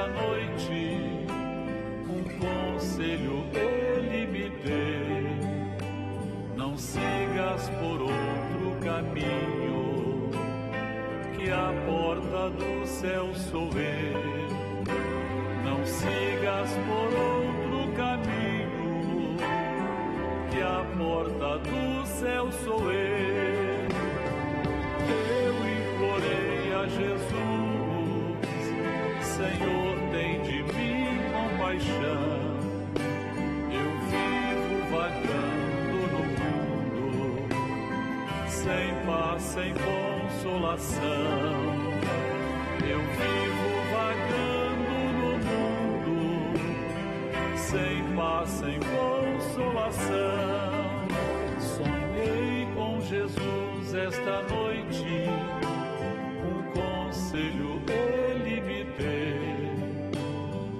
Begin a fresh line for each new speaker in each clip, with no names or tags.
esta noite, um conselho ele me deu: não sigas por outro caminho, que a porta do céu sou eu. Não sigas por outro caminho, que a porta do céu sou eu. Eu implorei a Jesus: Senhor, tem de mim compaixão. Eu vivo vagando no mundo, sem paz, sem consolação. Eu vivo vagando no mundo, sem paz, sem consolação. Sonhei com Jesus esta noite, um conselho ele me deu: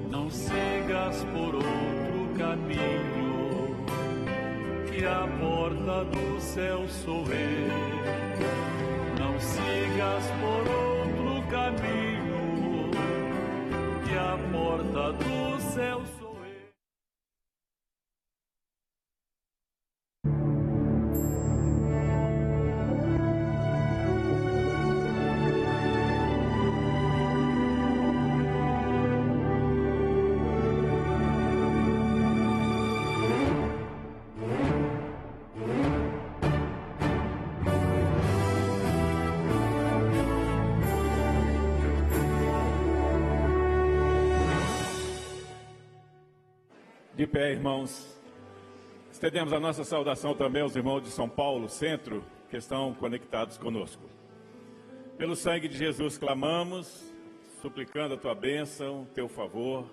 não sigas por outro caminho, que a porta do céu sou eu. Não sigas por outro caminho, que a porta do céu sou eu.
De pé, irmãos. Estendemos a nossa saudação também aos irmãos de São Paulo, centro, que estão conectados conosco. Pelo sangue de Jesus clamamos, suplicando a tua bênção, teu favor,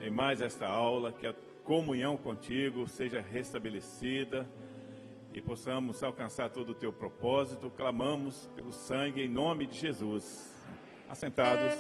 em mais esta aula, que a comunhão contigo seja restabelecida e possamos alcançar todo o teu propósito. Clamamos pelo sangue em nome de Jesus. Assentados.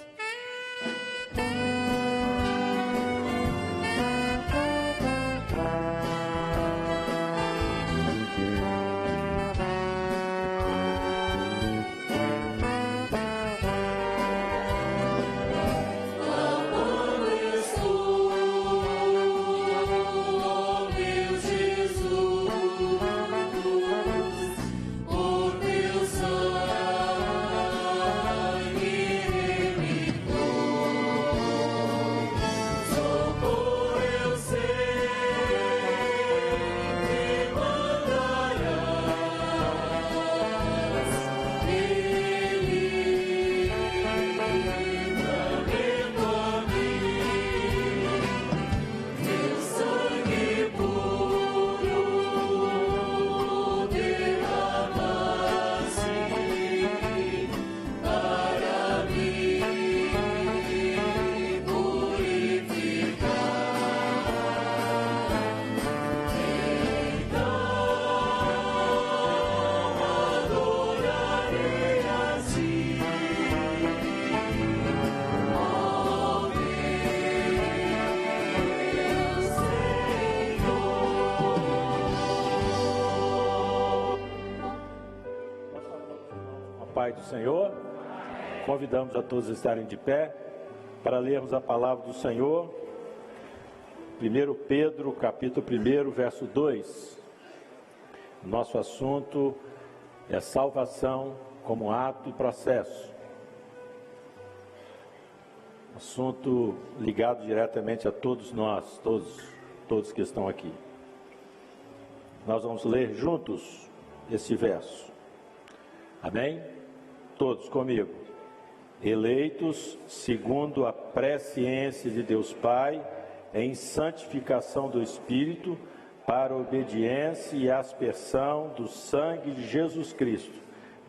Pai do Senhor, convidamos a todos a estarem de pé para lermos a palavra do Senhor. 1 Pedro, capítulo 1, verso 2. Nosso assunto é salvação como ato e processo. Assunto ligado diretamente a todos nós, todos que estão aqui. Nós vamos ler juntos esse verso. Amém? Todos comigo. Eleitos segundo a presciência de Deus Pai, em santificação do Espírito, para a obediência e aspersão do sangue de Jesus Cristo.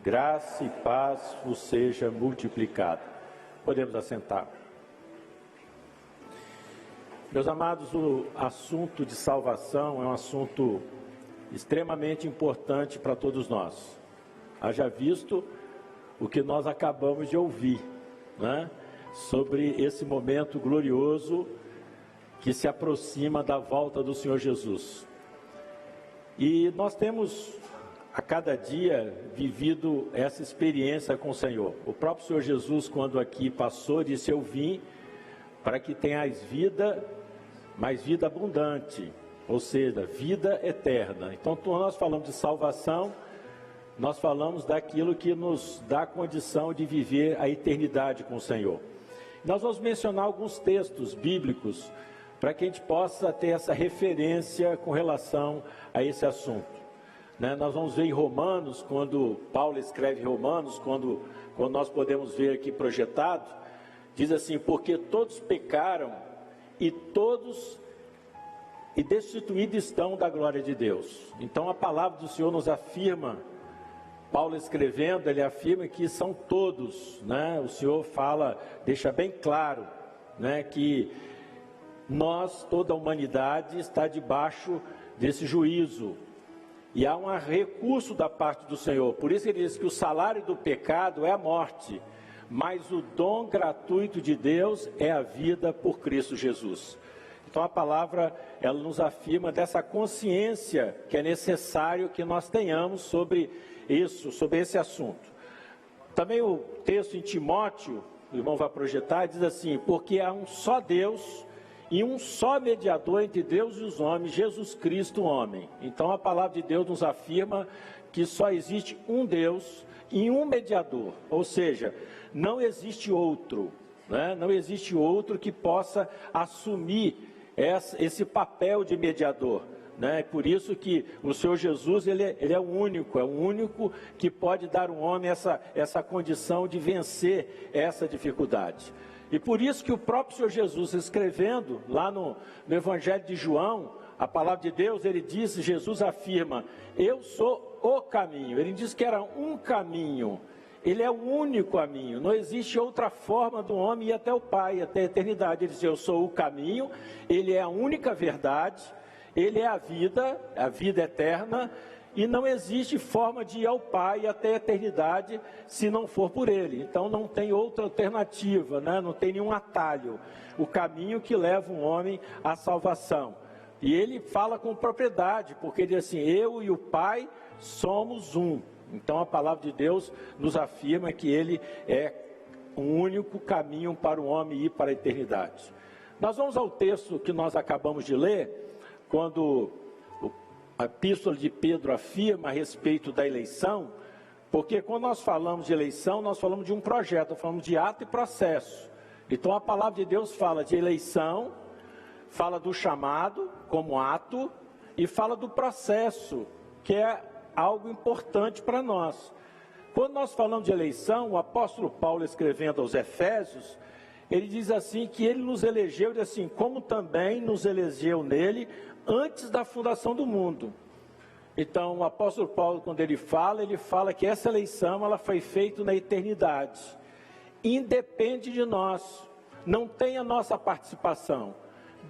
Graça e paz vos seja multiplicada. Podemos assentar. Meus amados, o assunto de salvação é um assunto extremamente importante para todos nós. Haja visto o que nós acabamos de ouvir, né? Sobre esse momento glorioso que se aproxima da volta do Senhor Jesus. E nós temos a cada dia vivido essa experiência com o Senhor. O próprio Senhor Jesus, quando aqui passou, disse: eu vim para que tenhais vida, mas vida abundante, ou seja, vida eterna. Então, quando nós falamos de salvação, nós falamos daquilo que nos dá condição de viver a eternidade com o Senhor. Nós vamos mencionar alguns textos bíblicos para que a gente possa ter essa referência com relação a esse assunto. Nós vamos ver em Romanos, quando Paulo escreve Romanos, quando nós podemos ver aqui projetado, diz assim: porque todos pecaram e destituídos estão da glória de Deus. Então a palavra do Senhor nos afirma, Paulo escrevendo, ele afirma que são todos, o Senhor fala, deixa bem claro, que nós, toda a humanidade, está debaixo desse juízo. E há um recurso da parte do Senhor. Por isso ele diz que o salário do pecado é a morte, mas o dom gratuito de Deus é a vida por Cristo Jesus. Então a palavra, ela nos afirma dessa consciência que é necessário que nós tenhamos sobre isso, sobre esse assunto. Também o texto em Timóteo, o irmão vai projetar, diz assim: porque há um só Deus e um só mediador entre Deus e os homens, Jesus Cristo, o homem. Então a palavra de Deus nos afirma que só existe um Deus e um mediador, ou seja, não existe outro, não existe outro que possa assumir esse papel de mediador. Por isso que o Senhor Jesus, ele é o único que pode dar ao homem essa condição de vencer essa dificuldade. E por isso que o próprio Senhor Jesus, escrevendo lá no Evangelho de João, a palavra de Deus, ele diz, Jesus afirma: eu sou o caminho. Ele diz que era um caminho, ele é o único caminho, não existe outra forma do homem ir até o Pai, até a eternidade. Ele diz: eu sou o caminho, ele é a única verdade, ele é a vida eterna, e não existe forma de ir ao Pai até a eternidade se não for por ele. Então não tem outra alternativa, não tem nenhum atalho, o caminho que leva um homem à salvação. E ele fala com propriedade, porque ele diz assim: eu e o Pai somos um. Então a palavra de Deus nos afirma que ele é o único caminho para o homem ir para a eternidade. Nós vamos ao texto que nós acabamos de ler, quando a epístola de Pedro afirma a respeito da eleição, porque quando nós falamos de eleição, nós falamos de um projeto, falamos de ato e processo. Então a palavra de Deus fala de eleição, fala do chamado como ato, e fala do processo, que é algo importante para nós. Quando nós falamos de eleição, o apóstolo Paulo, escrevendo aos Efésios, ele diz assim, que ele nos elegeu, diz assim: como também nos elegeu nele antes da fundação do mundo. Então o apóstolo Paulo, quando ele fala que essa eleição, ela foi feita na eternidade, independe de nós, não tem a nossa participação.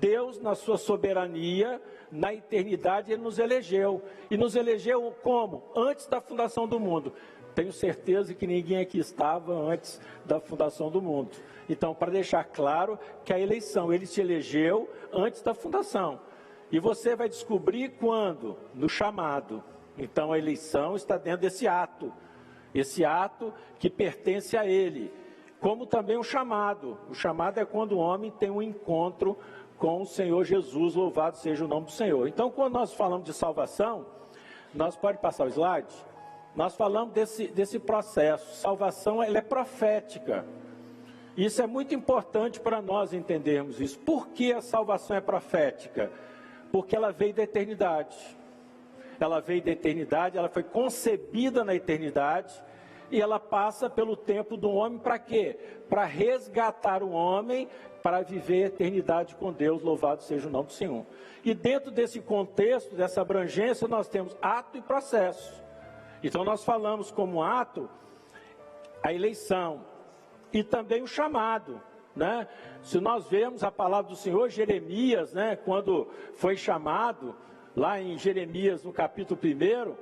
Deus, na sua soberania, na eternidade, ele nos elegeu. E nos elegeu como? Antes da fundação do mundo. Tenho certeza que ninguém aqui estava antes da fundação do mundo. Então, para deixar claro que a eleição, ele se elegeu antes da fundação. E você vai descobrir quando? No chamado. Então, a eleição está dentro desse ato. Esse ato que pertence a ele. Como também o chamado. O chamado é quando o homem tem um encontro com o Senhor Jesus, louvado seja o nome do Senhor. Então, quando nós falamos de salvação, nós pode passar o slide, nós falamos desse processo. Salvação, ela é profética. Isso é muito importante para nós entendermos isso. Por que a salvação é profética? Porque ela veio da eternidade. Ela veio da eternidade, ela foi concebida na eternidade, e ela passa pelo tempo do homem para quê? Para resgatar o homem, para viver a eternidade com Deus, louvado seja o nome do Senhor. E dentro desse contexto, dessa abrangência, nós temos ato e processo. Então nós falamos como ato a eleição e também o chamado, Se nós vemos a palavra do Senhor, Jeremias, quando foi chamado, lá em Jeremias, no capítulo 1,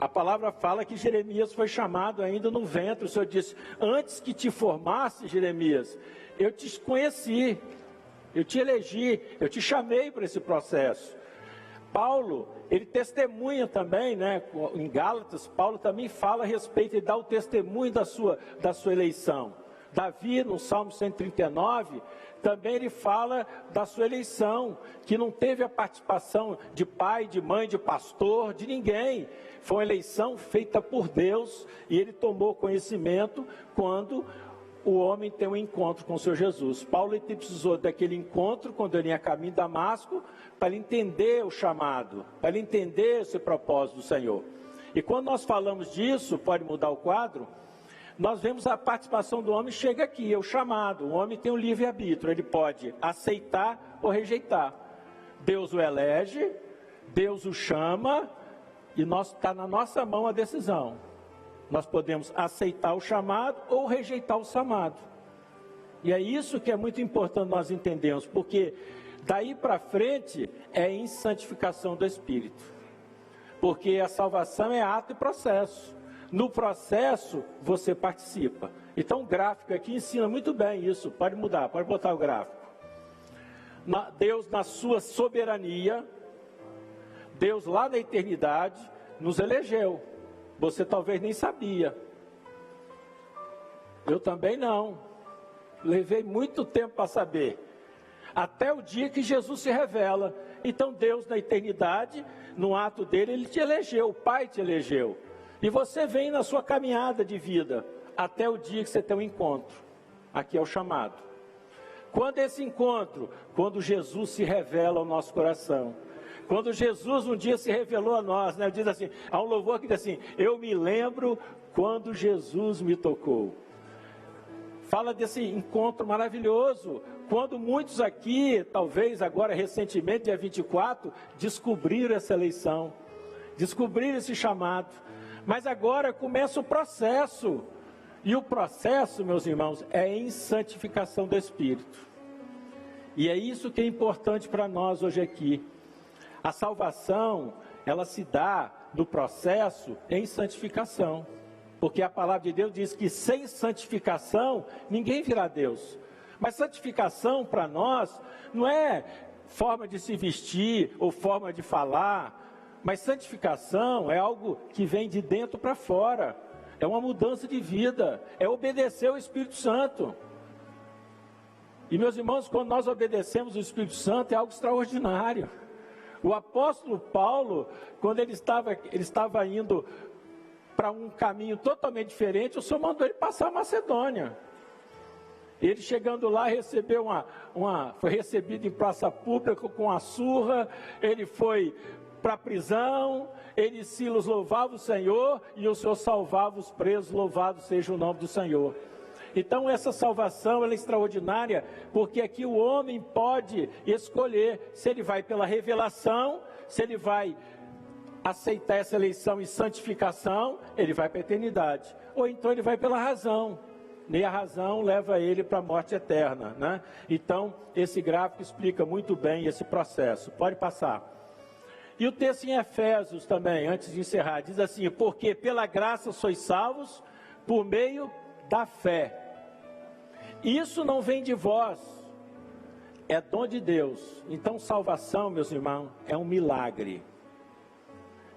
a palavra fala que Jeremias foi chamado ainda no ventre. O Senhor disse: antes que te formasse, Jeremias, eu te conheci, eu te elegi, eu te chamei para esse processo. Paulo, ele testemunha também, em Gálatas, Paulo também fala a respeito, ele dá o testemunho da sua eleição. Davi, no Salmo 139, também ele fala da sua eleição, que não teve a participação de pai, de mãe, de pastor, de ninguém. Foi uma eleição feita por Deus e ele tomou conhecimento quando o homem tem um encontro com o Senhor Jesus. Paulo ele precisou daquele encontro quando ele ia a caminho de Damasco, para ele entender o chamado, para ele entender esse propósito do Senhor. E quando nós falamos disso, pode mudar o quadro, nós vemos a participação do homem chega aqui, é o chamado. O homem tem um livre-arbítrio, ele pode aceitar ou rejeitar. Deus o elege, Deus o chama, e está na nossa mão a decisão. Nós podemos aceitar o chamado ou rejeitar o chamado. E é isso que é muito importante nós entendermos, porque daí para frente é em santificação do Espírito. Porque a salvação é ato e processo. No processo você participa. Então o gráfico aqui ensina muito bem isso. Pode mudar, pode botar o gráfico. Deus na sua soberania, Deus lá na eternidade nos elegeu. Você talvez nem sabia. Eu também não. Levei muito tempo para saber. Até o dia que Jesus se revela. Então Deus na eternidade, no ato dele, ele te elegeu, o Pai te elegeu. E você vem na sua caminhada de vida, até o dia que você tem um encontro. Aqui é o chamado. Quando esse encontro? Quando Jesus se revela ao nosso coração. Quando Jesus um dia se revelou a nós, né? Diz assim, há um louvor que diz assim, eu me lembro quando Jesus me tocou. Fala desse encontro maravilhoso, quando muitos aqui, talvez agora recentemente, dia 24, descobriram essa eleição, descobriram esse chamado. Mas agora começa o processo, e o processo, meus irmãos, é em santificação do Espírito. E é isso que é importante para nós hoje aqui. A salvação, ela se dá no processo em santificação. Porque a palavra de Deus diz que sem santificação, ninguém virá a Deus. Mas santificação para nós não é forma de se vestir ou forma de falar. Mas santificação é algo que vem de dentro para fora. É uma mudança de vida. É obedecer ao Espírito Santo. E meus irmãos, quando nós obedecemos o Espírito Santo, é algo extraordinário. O apóstolo Paulo, quando ele estava indo para um caminho totalmente diferente, o Senhor mandou ele passar a Macedônia. Ele chegando lá, recebeu foi recebido em praça pública com a surra, ele foi para a prisão, ele e Silas louvavam o Senhor, e o Senhor salvava os presos, louvado seja o nome do Senhor. Então essa salvação ela é extraordinária, porque aqui o homem pode escolher se ele vai pela revelação, se ele vai aceitar essa eleição e santificação, ele vai para a eternidade, ou então ele vai pela razão, e a razão leva ele para a morte eterna, né? Então esse gráfico explica muito bem esse processo, pode passar. E o texto em Efésios também, antes de encerrar, diz assim, porque pela graça sois salvos por meio da fé. Isso não vem de vós, é dom de Deus. Então salvação, meus irmãos, é um milagre.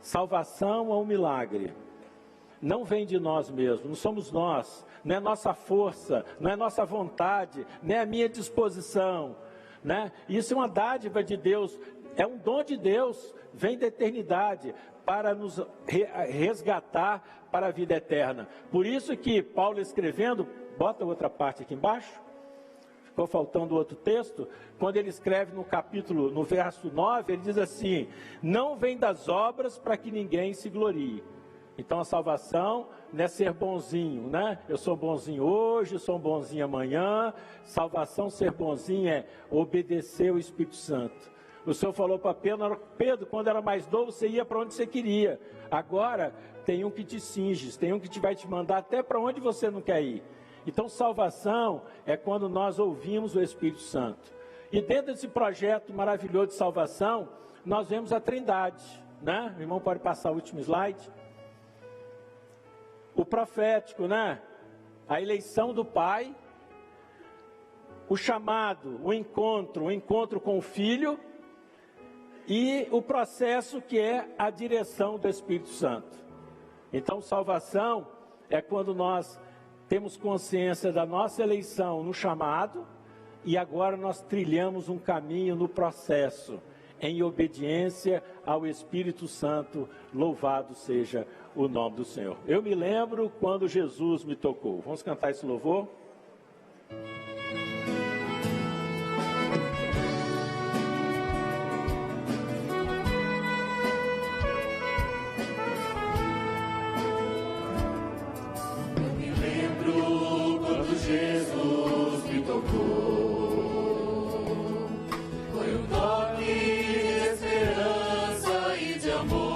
Salvação é um milagre. Não vem de nós mesmos, não somos nós, não é nossa força, não é nossa vontade, não é a minha disposição, né? Isso é uma dádiva de Deus, é um dom de Deus, vem da eternidade para nos resgatar para a vida eterna. Por isso que Paulo escrevendo, bota outra parte aqui embaixo, ficou faltando outro texto, quando ele escreve no verso 9, ele diz assim, não vem das obras para que ninguém se glorie. Então a salvação não é ser bonzinho, né? Eu sou bonzinho hoje, sou bonzinho amanhã. Salvação, ser bonzinho é obedecer o Espírito Santo. O Senhor falou para Pedro, quando era mais novo, você ia para onde você queria. Agora tem um que te cinge, tem um que vai te mandar até para onde você não quer ir. Então salvação é quando nós ouvimos o Espírito Santo. E dentro desse projeto maravilhoso de salvação, nós vemos a Trindade, né? O irmão pode passar o último slide. O profético, né? A eleição do Pai, o chamado, o encontro com o Filho, e o processo que é a direção do Espírito Santo. Então salvação é quando nós temos consciência da nossa eleição no chamado, e agora nós trilhamos um caminho no processo, em obediência ao Espírito Santo. Louvado seja o nome do Senhor. Eu me lembro quando Jesus me tocou. Vamos cantar esse louvor?
Eu me lembro quando Jesus me tocou. Foi um toque de esperança e de amor.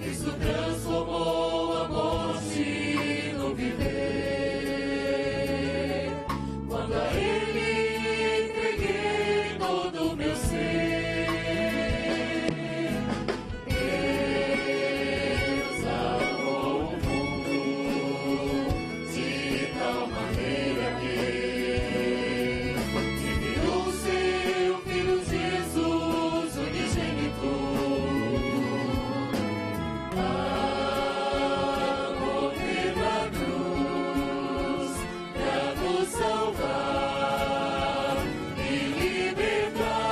Isso transformou a morte no viver. Quando a Ele entreguei todo o meu ser, Deus amou o mundo de tal maneira que enviou seu Filho Jesus unigênito a morrer na cruz pra nos salvar e libertar-nos.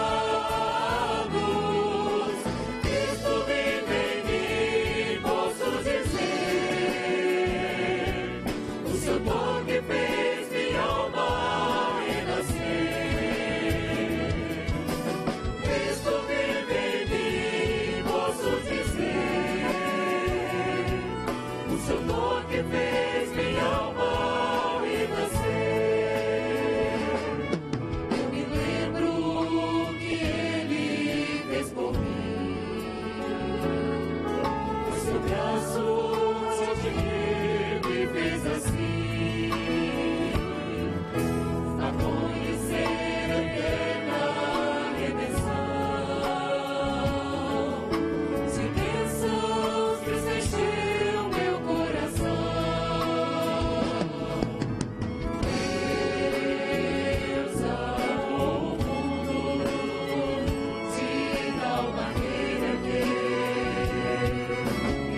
Cristo vive em mim, posso dizer, o seu toque fez minha alma renascer. Cristo vive em mim, posso dizer, o seu toque fez minha alma renascer. Eu me lembro que Ele fez por mim, o seu braço me fez assim, a conhecer a eterna redenção. De bênçãos desistiu meu coração. Deus amou o mundo de tal maneira que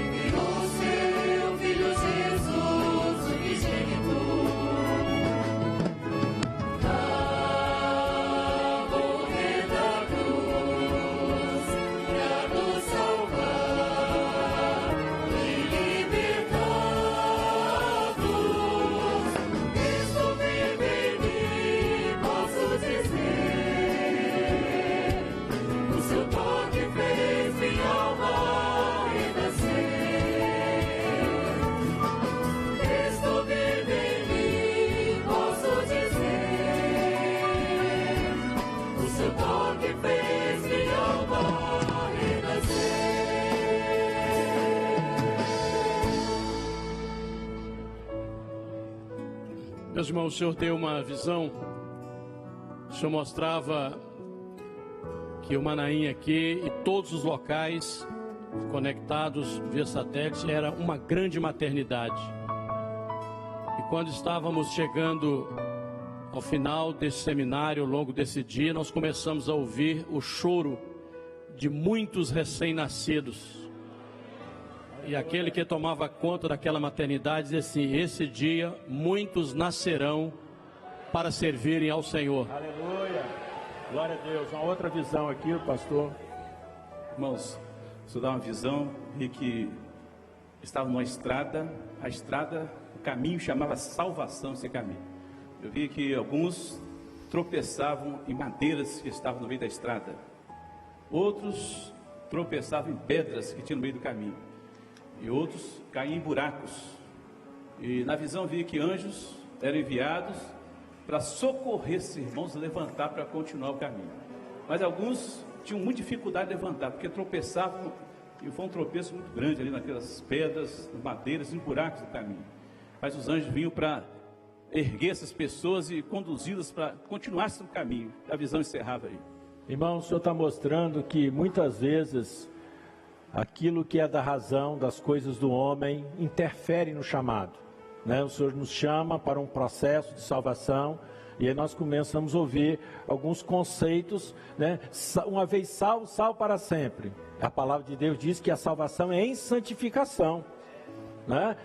enviou seu Filho Jesus unigênito a morrer na cruz pra nos salvar e libertar-nos. Cristo vive em mim, posso dizer, o seu toque fez minha alma renascer. Cristo vive em mim, posso dizer, o seu toque fez minha alma renascer.
Meus irmãos, o Senhor deu uma visão. O Senhor mostrava que o Manaim aqui e todos os locais conectados via satélite era uma grande maternidade. E quando estávamos chegando ao final desse seminário, ao longo desse dia, nós começamos a ouvir o choro de muitos recém-nascidos. E aquele que tomava conta daquela maternidade dizia assim: esse dia muitos nascerão para servirem ao Senhor.
Aleluia, glória a Deus. Uma outra visão aqui, o pastor.
Irmãos, isso dá uma visão, vi que estava numa estrada, a estrada, o caminho chamava salvação esse caminho. Eu vi que alguns tropeçavam em madeiras que estavam no meio da estrada. Outros tropeçavam em pedras que tinham no meio do caminho. E outros caíam em buracos. E na visão vi que anjos eram enviados para socorrer esses irmãos a levantar para continuar o caminho. Mas alguns tinham muita dificuldade de levantar, porque tropeçavam, e foi um tropeço muito grande ali naquelas pedras, madeiras, em buracos do caminho. Mas os anjos vinham para erguer essas pessoas e conduzi-las para continuar no caminho. A visão encerrava aí.
Irmão, o Senhor está mostrando que muitas vezes aquilo que é da razão, das coisas do homem, interfere no chamado, né? O Senhor nos chama para um processo de salvação, e aí nós começamos a ouvir alguns conceitos, né? Uma vez salvo, salvo para sempre. A palavra de Deus diz que a salvação é em santificação, né?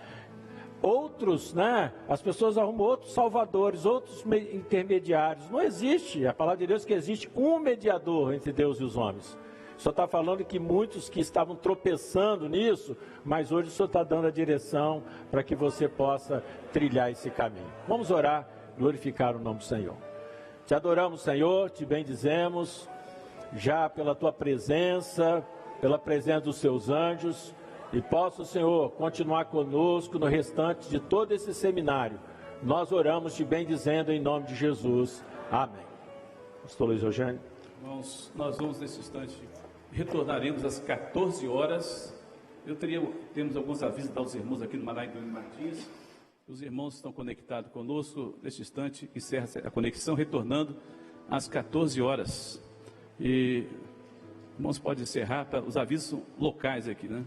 outros, né? As pessoas arrumam outros salvadores, outros intermediários. Não existe, a palavra de Deus que existe um mediador entre Deus e os homens. O Senhor está falando que muitos que estavam tropeçando nisso, mas hoje o Senhor está dando a direção para que você possa trilhar esse caminho. Vamos orar, glorificar o nome do Senhor. Te adoramos, Senhor, te bendizemos, já pela Tua presença, pela presença dos Seus anjos, e possa o Senhor continuar conosco no restante de todo esse seminário. Nós oramos te bendizendo em nome de Jesus. Amém. Pastor Luiz Eugênio.
Irmãos, nós vamos nesse instante, retornaremos às 14 horas. Temos alguns avisos aos irmãos aqui no Manaí do Martins. Os irmãos estão conectados conosco. Neste instante, encerra a conexão, retornando às 14 horas. E, irmãos, pode encerrar, os avisos são locais aqui, né?